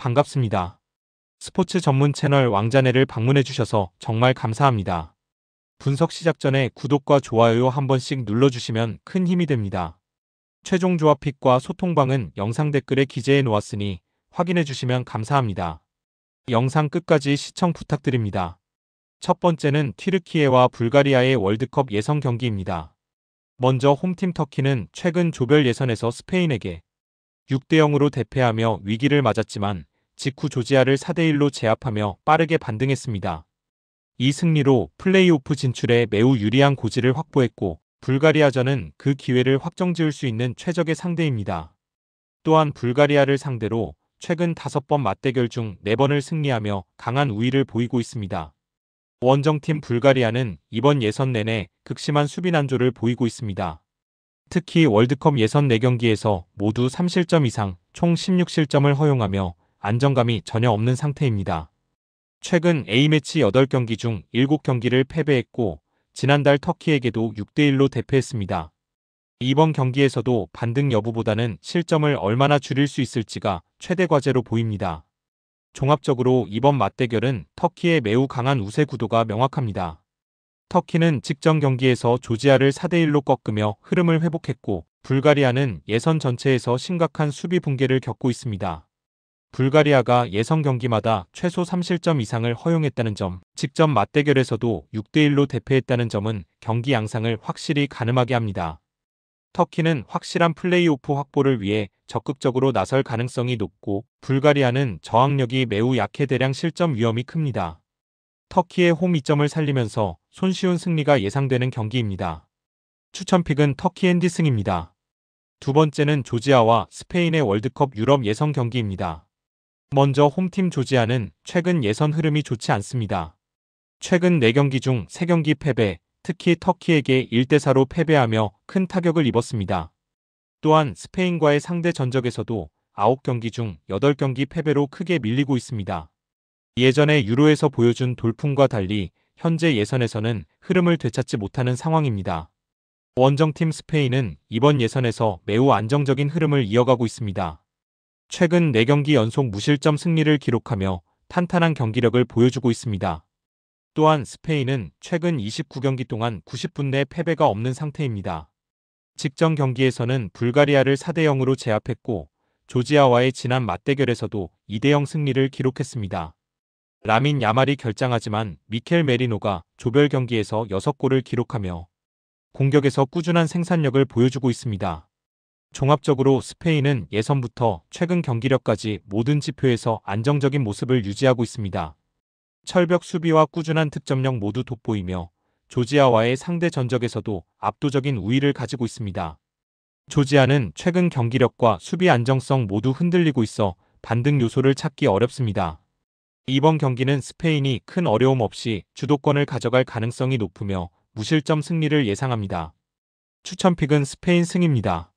반갑습니다. 스포츠 전문 채널 왕자네를 방문해주셔서 정말 감사합니다. 분석 시작 전에 구독과 좋아요 한 번씩 눌러주시면 큰 힘이 됩니다. 최종 조합픽과 소통방은 영상 댓글에 기재해 놓았으니 확인해주시면 감사합니다. 영상 끝까지 시청 부탁드립니다. 첫 번째는 튀르키예와 불가리아의 월드컵 예선 경기입니다. 먼저 홈팀 터키는 최근 조별 예선에서 스페인에게 6대0으로 대패하며 위기를 맞았지만 직후 조지아를 4대1로 제압하며 빠르게 반등했습니다. 이 승리로 플레이오프 진출에 매우 유리한 고지를 확보했고 불가리아전은 그 기회를 확정지을 수 있는 최적의 상대입니다. 또한 불가리아를 상대로 최근 5번 맞대결 중 4번을 승리하며 강한 우위를 보이고 있습니다. 원정팀 불가리아는 이번 예선 내내 극심한 수비 난조를 보이고 있습니다. 특히 월드컵 예선 4경기에서 모두 3실점 이상 총 16실점을 허용하며 안정감이 전혀 없는 상태입니다. 최근 A매치 8경기 중 7경기를 패배했고 지난달 터키에게도 6대1로 대패했습니다. 이번 경기에서도 반등 여부보다는 실점을 얼마나 줄일 수 있을지가 최대 과제로 보입니다. 종합적으로 이번 맞대결은 터키의 매우 강한 우세 구도가 명확합니다. 터키는 직전 경기에서 조지아를 4대1로 꺾으며 흐름을 회복했고 불가리아는 예선 전체에서 심각한 수비 붕괴를 겪고 있습니다. 불가리아가 예선 경기마다 최소 3실점 이상을 허용했다는 점, 직전 맞대결에서도 6대1로 대패했다는 점은 경기 양상을 확실히 가늠하게 합니다. 터키는 확실한 플레이오프 확보를 위해 적극적으로 나설 가능성이 높고 불가리아는 저항력이 매우 약해 대량 실점 위험이 큽니다. 터키의 홈 이점을 살리면서 손쉬운 승리가 예상되는 경기입니다. 추천픽은 터키 핸디승입니다. 두 번째는 조지아와 스페인의 월드컵 유럽 예선 경기입니다. 먼저 홈팀 조지아는 최근 예선 흐름이 좋지 않습니다. 최근 4경기 중 3경기 패배, 특히 터키에게 1대4로 패배하며 큰 타격을 입었습니다. 또한 스페인과의 상대 전적에서도 9경기 중 8경기 패배로 크게 밀리고 있습니다. 예전에 유로에서 보여준 돌풍과 달리 현재 예선에서는 흐름을 되찾지 못하는 상황입니다. 원정팀 스페인은 이번 예선에서 매우 안정적인 흐름을 이어가고 있습니다. 최근 4경기 연속 무실점 승리를 기록하며 탄탄한 경기력을 보여주고 있습니다. 또한 스페인은 최근 29경기 동안 90분 내 패배가 없는 상태입니다. 직전 경기에서는 불가리아를 4대0으로 제압했고 조지아와의 지난 맞대결에서도 2대0 승리를 기록했습니다. 라민 야말이 결장하지만 미켈 메리노가 조별 경기에서 6골을 기록하며 공격에서 꾸준한 생산력을 보여주고 있습니다. 종합적으로 스페인은 예선부터 최근 경기력까지 모든 지표에서 안정적인 모습을 유지하고 있습니다. 철벽 수비와 꾸준한 득점력 모두 돋보이며 조지아와의 상대 전적에서도 압도적인 우위를 가지고 있습니다. 조지아는 최근 경기력과 수비 안정성 모두 흔들리고 있어 반등 요소를 찾기 어렵습니다. 이번 경기는 스페인이 큰 어려움 없이 주도권을 가져갈 가능성이 높으며 무실점 승리를 예상합니다. 추천픽은 스페인 승입니다.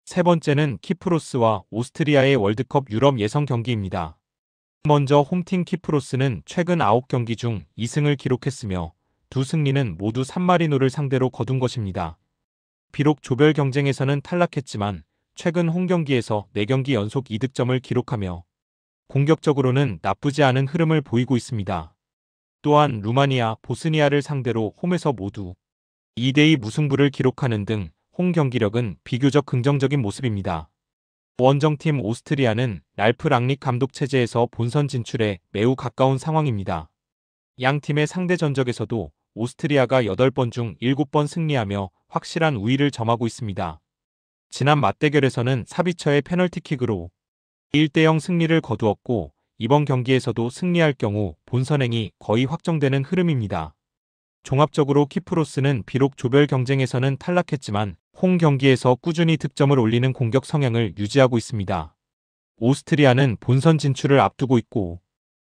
세 번째는 키프로스와 오스트리아의 월드컵 유럽 예선 경기입니다. 먼저 홈팀 키프로스는 최근 9경기 중 2승을 기록했으며 두 승리는 모두 산마리노를 상대로 거둔 것입니다. 비록 조별 경쟁에서는 탈락했지만 최근 홈경기에서 4경기 연속 2득점을 기록하며 공격적으로는 나쁘지 않은 흐름을 보이고 있습니다. 또한 루마니아, 보스니아를 상대로 홈에서 모두 2대2 무승부를 기록하는 등 홈 경기력은 비교적 긍정적인 모습입니다. 원정팀 오스트리아는 랄프 랑닉 감독 체제에서 본선 진출에 매우 가까운 상황입니다. 양 팀의 상대 전적에서도 오스트리아가 8번 중 7번 승리하며 확실한 우위를 점하고 있습니다. 지난 맞대결에서는 사비처의 페널티킥으로 1대0 승리를 거두었고 이번 경기에서도 승리할 경우 본선행이 거의 확정되는 흐름입니다. 종합적으로 키프로스는 비록 조별 경쟁에서는 탈락했지만 홈 경기에서 꾸준히 득점을 올리는 공격 성향을 유지하고 있습니다. 오스트리아는 본선 진출을 앞두고 있고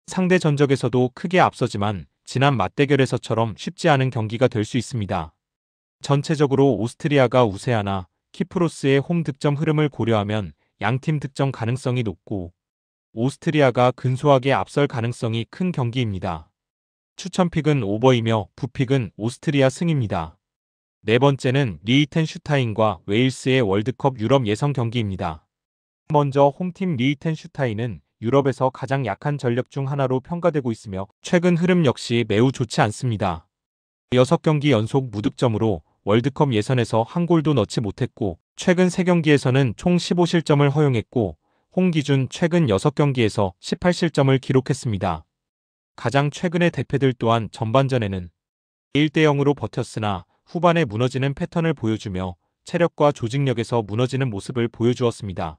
상대 전적에서도 크게 앞서지만 지난 맞대결에서처럼 쉽지 않은 경기가 될 수 있습니다. 전체적으로 오스트리아가 우세하나 키프로스의 홈 득점 흐름을 고려하면 양팀 득점 가능성이 높고 오스트리아가 근소하게 앞설 가능성이 큰 경기입니다. 추천픽은 오버이며 부픽은 오스트리아 승입니다. 네 번째는 리히텐슈타인과 웨일스의 월드컵 유럽 예선 경기입니다. 먼저 홈팀 리히텐슈타인은 유럽에서 가장 약한 전력 중 하나로 평가되고 있으며 최근 흐름 역시 매우 좋지 않습니다. 6경기 연속 무득점으로 월드컵 예선에서 한 골도 넣지 못했고 최근 3경기에서는 총 15실점을 허용했고 홍기준 최근 6경기에서 18실점을 기록했습니다. 가장 최근의 대패들 또한 전반전에는 1대0으로 버텼으나 후반에 무너지는 패턴을 보여주며 체력과 조직력에서 무너지는 모습을 보여주었습니다.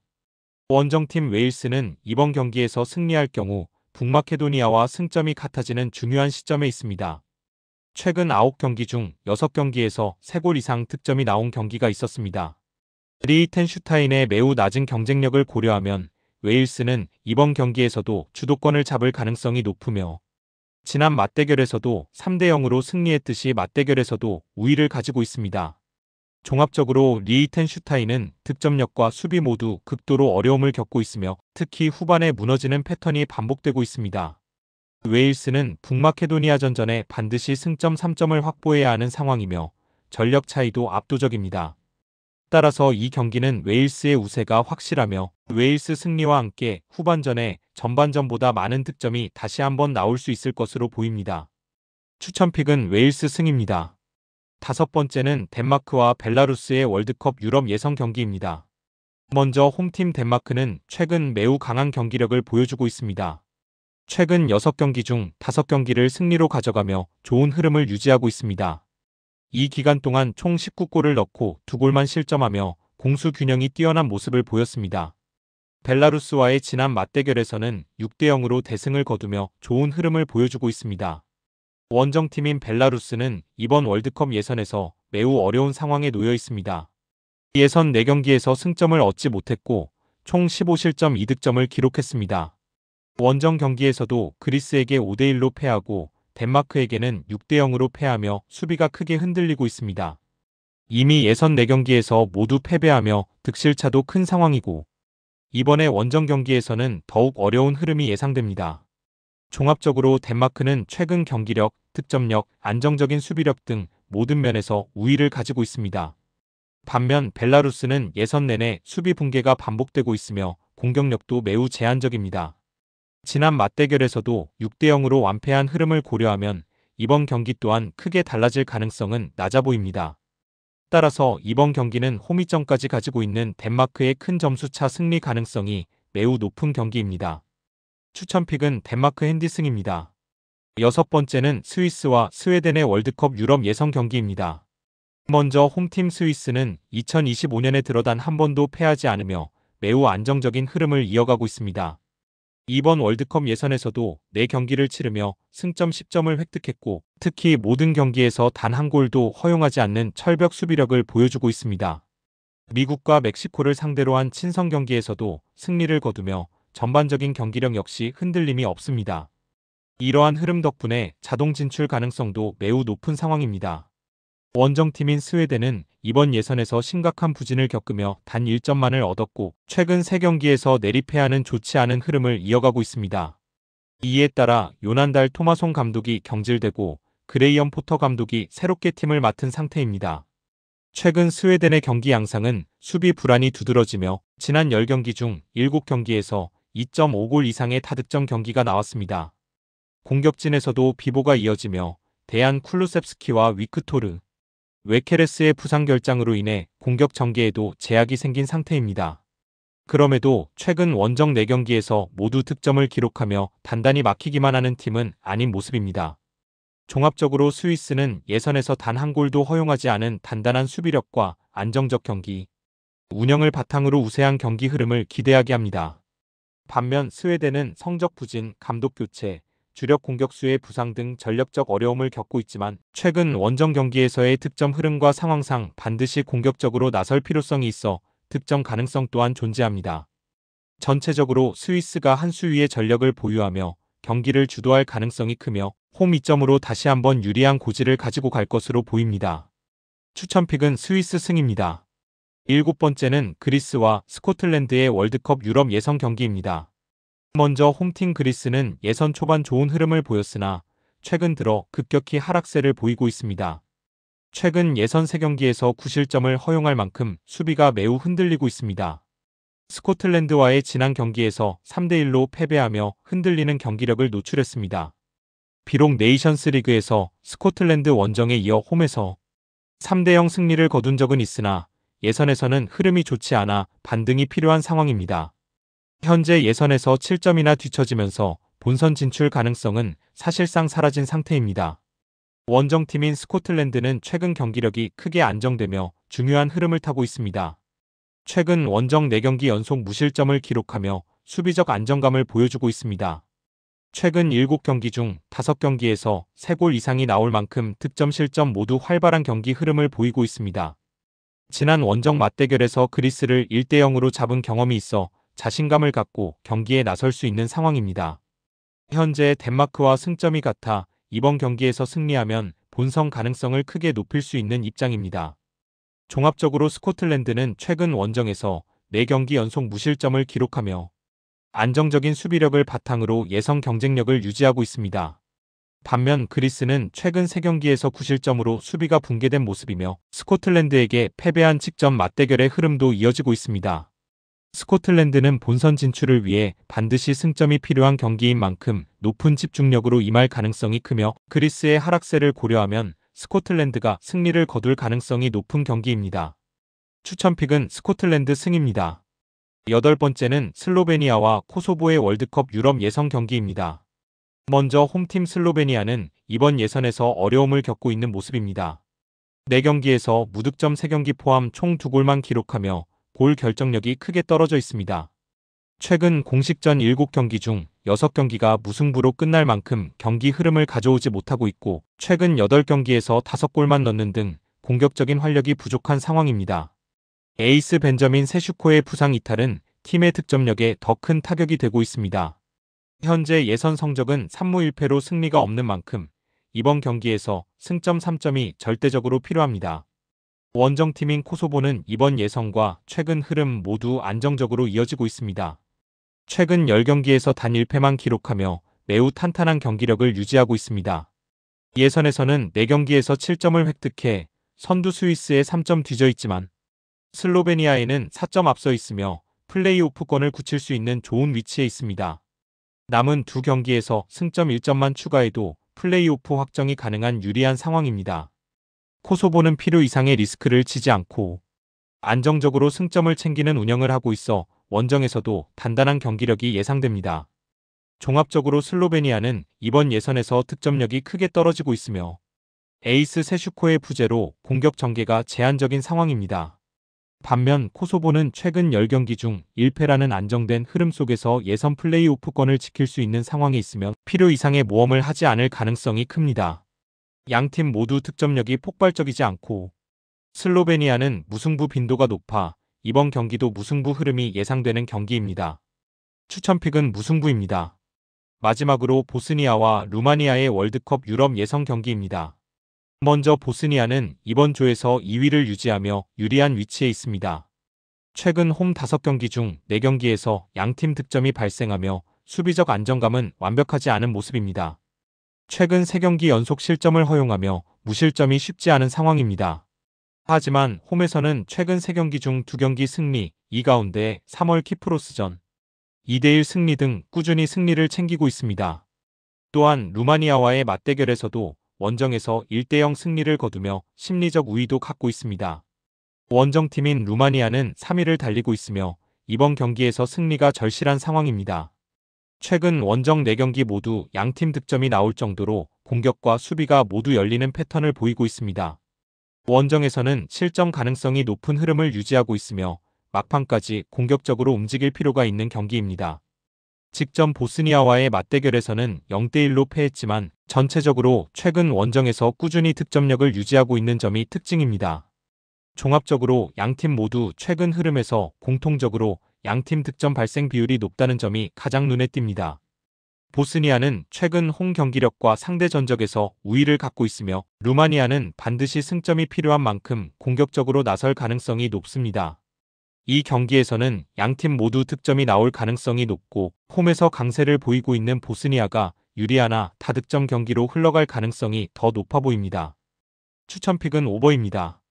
원정팀 웨일스는 이번 경기에서 승리할 경우 북마케도니아와 승점이 같아지는 중요한 시점에 있습니다. 최근 9경기 중 6경기에서 3골 이상 득점이 나온 경기가 있었습니다. 리히텐슈타인의 매우 낮은 경쟁력을 고려하면 웨일스는 이번 경기에서도 주도권을 잡을 가능성이 높으며 지난 맞대결에서도 3대0으로 승리했듯이 맞대결에서도 우위를 가지고 있습니다. 종합적으로 리히텐슈타인은 득점력과 수비 모두 극도로 어려움을 겪고 있으며 특히 후반에 무너지는 패턴이 반복되고 있습니다. 웨일스는 북마케도니아전 전에 반드시 승점 3점을 확보해야 하는 상황이며 전력 차이도 압도적입니다. 따라서 이 경기는 웨일스의 우세가 확실하며 웨일스 승리와 함께 후반전에 전반전보다 많은 득점이 다시 한번 나올 수 있을 것으로 보입니다. 추천픽은 웨일스 승입니다. 5번째는 덴마크와 벨라루스의 월드컵 유럽 예선 경기입니다. 먼저 홈팀 덴마크는 최근 매우 강한 경기력을 보여주고 있습니다. 최근 6경기 중 5경기를 승리로 가져가며 좋은 흐름을 유지하고 있습니다. 이 기간 동안 총 19골을 넣고 2골만 실점하며 공수 균형이 뛰어난 모습을 보였습니다. 벨라루스와의 지난 맞대결에서는 6대0으로 대승을 거두며 좋은 흐름을 보여주고 있습니다. 원정팀인 벨라루스는 이번 월드컵 예선에서 매우 어려운 상황에 놓여 있습니다. 예선 4경기에서 승점을 얻지 못했고 총 15실점 2득점을 기록했습니다. 원정 경기에서도 그리스에게 5대1로 패하고 덴마크에게는 6대0으로 패하며 수비가 크게 흔들리고 있습니다. 이미 예선 4경기에서 모두 패배하며 득실차도 큰 상황이고 이번에 원정 경기에서는 더욱 어려운 흐름이 예상됩니다. 종합적으로 덴마크는 최근 경기력, 득점력, 안정적인 수비력 등 모든 면에서 우위를 가지고 있습니다. 반면 벨라루스는 예선 내내 수비 붕괴가 반복되고 있으며 공격력도 매우 제한적입니다. 지난 맞대결에서도 6대0으로 완패한 흐름을 고려하면 이번 경기 또한 크게 달라질 가능성은 낮아 보입니다. 따라서 이번 경기는 홈이점까지 가지고 있는 덴마크의 큰 점수차 승리 가능성이 매우 높은 경기입니다. 추천픽은 덴마크 핸디승입니다. 6번째는 스위스와 스웨덴의 월드컵 유럽 예선 경기입니다. 먼저 홈팀 스위스는 2025년에 들어 단 한 번도 패하지 않으며 매우 안정적인 흐름을 이어가고 있습니다. 이번 월드컵 예선에서도 4경기를 치르며 승점 10점을 획득했고 특히 모든 경기에서 단 한 골도 허용하지 않는 철벽 수비력을 보여주고 있습니다. 미국과 멕시코를 상대로 한 친선 경기에서도 승리를 거두며 전반적인 경기력 역시 흔들림이 없습니다. 이러한 흐름 덕분에 자동 진출 가능성도 매우 높은 상황입니다. 원정팀인 스웨덴은 이번 예선에서 심각한 부진을 겪으며 단 1점만을 얻었고 최근 3경기에서 내리패하는 좋지 않은 흐름을 이어가고 있습니다. 이에 따라 요난달 토마송 감독이 경질되고 그레이엄 포터 감독이 새롭게 팀을 맡은 상태입니다. 최근 스웨덴의 경기 양상은 수비 불안이 두드러지며 지난 10경기 중 7경기에서 2.5골 이상의 다득점 경기가 나왔습니다. 공격진에서도 비보가 이어지며 데안 쿨루셉스키와 위크토르, 웨케레스의 부상 결장으로 인해 공격 전개에도 제약이 생긴 상태입니다. 그럼에도 최근 원정 4경기에서 모두 득점을 기록하며 단단히 막히기만 하는 팀은 아닌 모습입니다. 종합적으로 스위스는 예선에서 단 한 골도 허용하지 않은 단단한 수비력과 안정적 경기 운영을 바탕으로 우세한 경기 흐름을 기대하게 합니다. 반면 스웨덴은 성적 부진, 감독 교체, 주력 공격수의 부상 등 전력적 어려움을 겪고 있지만 최근 원정 경기에서의 득점 흐름과 상황상 반드시 공격적으로 나설 필요성이 있어 득점 가능성 또한 존재합니다. 전체적으로 스위스가 한 수 위의 전력을 보유하며 경기를 주도할 가능성이 크며 홈 이점으로 다시 한번 유리한 고지를 가지고 갈 것으로 보입니다. 추천픽은 스위스 승입니다. 7번째는 그리스와 스코틀랜드의 월드컵 유럽 예선 경기입니다. 먼저 홈팀 그리스는 예선 초반 좋은 흐름을 보였으나 최근 들어 급격히 하락세를 보이고 있습니다. 최근 예선 3경기에서 9실점을 허용할 만큼 수비가 매우 흔들리고 있습니다. 스코틀랜드와의 지난 경기에서 3대1로 패배하며 흔들리는 경기력을 노출했습니다. 비록 네이션스 리그에서 스코틀랜드 원정에 이어 홈에서 3대0 승리를 거둔 적은 있으나 예선에서는 흐름이 좋지 않아 반등이 필요한 상황입니다. 현재 예선에서 7점이나 뒤처지면서 본선 진출 가능성은 사실상 사라진 상태입니다. 원정팀인 스코틀랜드는 최근 경기력이 크게 안정되며 중요한 흐름을 타고 있습니다. 최근 원정 4경기 연속 무실점을 기록하며 수비적 안정감을 보여주고 있습니다. 최근 7경기 중 5경기에서 3골 이상이 나올 만큼 득점 실점 모두 활발한 경기 흐름을 보이고 있습니다. 지난 원정 맞대결에서 그리스를 1대0으로 잡은 경험이 있어 자신감을 갖고 경기에 나설 수 있는 상황입니다. 현재 덴마크와 승점이 같아 이번 경기에서 승리하면 본선 가능성을 크게 높일 수 있는 입장입니다. 종합적으로 스코틀랜드는 최근 원정에서 4경기 연속 무실점을 기록하며 안정적인 수비력을 바탕으로 예선 경쟁력을 유지하고 있습니다. 반면 그리스는 최근 3경기에서 9실점으로 수비가 붕괴된 모습이며 스코틀랜드에게 패배한 직전 맞대결의 흐름도 이어지고 있습니다. 스코틀랜드는 본선 진출을 위해 반드시 승점이 필요한 경기인 만큼 높은 집중력으로 임할 가능성이 크며 그리스의 하락세를 고려하면 스코틀랜드가 승리를 거둘 가능성이 높은 경기입니다. 추천픽은 스코틀랜드 승입니다. 8번째는 슬로베니아와 코소보의 월드컵 유럽 예선 경기입니다. 먼저 홈팀 슬로베니아는 이번 예선에서 어려움을 겪고 있는 모습입니다. 4경기에서 무득점 3경기 포함 총 2골만 기록하며 골 결정력이 크게 떨어져 있습니다. 최근 공식전 7경기 중 6경기가 무승부로 끝날 만큼 경기 흐름을 가져오지 못하고 있고 최근 8경기에서 5골만 넣는 등 공격적인 활력이 부족한 상황입니다. 에이스 벤저민 세슈코의 부상 이탈은 팀의 득점력에 더 큰 타격이 되고 있습니다. 현재 예선 성적은 3무 1패로 승리가 없는 만큼 이번 경기에서 승점 3점이 절대적으로 필요합니다. 원정팀인 코소보는 이번 예선과 최근 흐름 모두 안정적으로 이어지고 있습니다. 최근 10경기에서 단 1패만 기록하며 매우 탄탄한 경기력을 유지하고 있습니다. 예선에서는 4경기에서 7점을 획득해 선두 스위스에 3점 뒤져 있지만 슬로베니아에는 4점 앞서 있으며 플레이오프권을 굳힐 수 있는 좋은 위치에 있습니다. 남은 2경기에서 승점 1점만 추가해도 플레이오프 확정이 가능한 유리한 상황입니다. 코소보는 필요 이상의 리스크를 지지 않고 안정적으로 승점을 챙기는 운영을 하고 있어 원정에서도 단단한 경기력이 예상됩니다. 종합적으로 슬로베니아는 이번 예선에서 득점력이 크게 떨어지고 있으며 에이스 세슈코의 부재로 공격 전개가 제한적인 상황입니다. 반면 코소보는 최근 10경기 중 1패라는 안정된 흐름 속에서 예선 플레이오프권을 지킬 수 있는 상황에 있으며 필요 이상의 모험을 하지 않을 가능성이 큽니다. 양팀 모두 득점력이 폭발적이지 않고 슬로베니아는 무승부 빈도가 높아 이번 경기도 무승부 흐름이 예상되는 경기입니다. 추천픽은 무승부입니다. 마지막으로 보스니아와 루마니아의 월드컵 유럽 예선 경기입니다. 먼저 보스니아는 이번 조에서 2위를 유지하며 유리한 위치에 있습니다. 최근 홈 5경기 중 4경기에서 양팀 득점이 발생하며 수비적 안정감은 완벽하지 않은 모습입니다. 최근 3경기 연속 실점을 허용하며 무실점이 쉽지 않은 상황입니다. 하지만 홈에서는 최근 3경기 중 2경기 승리, 이 가운데 3월 키프로스전 2대1 승리 등 꾸준히 승리를 챙기고 있습니다. 또한 루마니아와의 맞대결에서도 원정에서 1대0 승리를 거두며 심리적 우위도 갖고 있습니다. 원정팀인 루마니아는 3위를 달리고 있으며 이번 경기에서 승리가 절실한 상황입니다. 최근 원정 4경기 모두 양팀 득점이 나올 정도로 공격과 수비가 모두 열리는 패턴을 보이고 있습니다. 원정에서는 실점 가능성이 높은 흐름을 유지하고 있으며 막판까지 공격적으로 움직일 필요가 있는 경기입니다. 직전 보스니아와의 맞대결에서는 0대1로 패했지만 전체적으로 최근 원정에서 꾸준히 득점력을 유지하고 있는 점이 특징입니다. 종합적으로 양팀 모두 최근 흐름에서 공통적으로 양팀 득점 발생 비율이 높다는 점이 가장 눈에 띕니다. 보스니아는 최근 홈 경기력과 상대 전적에서 우위를 갖고 있으며 루마니아는 반드시 승점이 필요한 만큼 공격적으로 나설 가능성이 높습니다. 이 경기에서는 양팀 모두 득점이 나올 가능성이 높고 홈에서 강세를 보이고 있는 보스니아가 유리하나 다득점 경기로 흘러갈 가능성이 더 높아 보입니다. 추천픽은 오버입니다.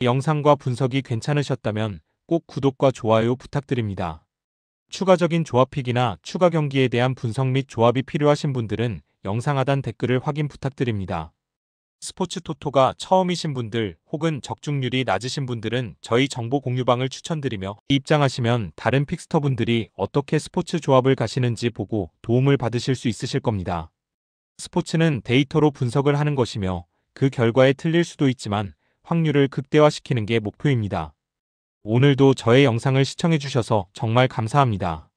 영상과 분석이 괜찮으셨다면 꼭 구독과 좋아요 부탁드립니다. 추가적인 조합픽이나 추가 경기에 대한 분석 및 조합이 필요하신 분들은 영상 하단 댓글을 확인 부탁드립니다. 스포츠 토토가 처음이신 분들 혹은 적중률이 낮으신 분들은 저희 정보 공유방을 추천드리며 입장하시면 다른 픽스터분들이 어떻게 스포츠 조합을 가시는지 보고 도움을 받으실 수 있으실 겁니다. 스포츠는 데이터로 분석을 하는 것이며 그 결과에 틀릴 수도 있지만 확률을 극대화시키는 게 목표입니다. 오늘도 저의 영상을 시청해주셔서 정말 감사합니다.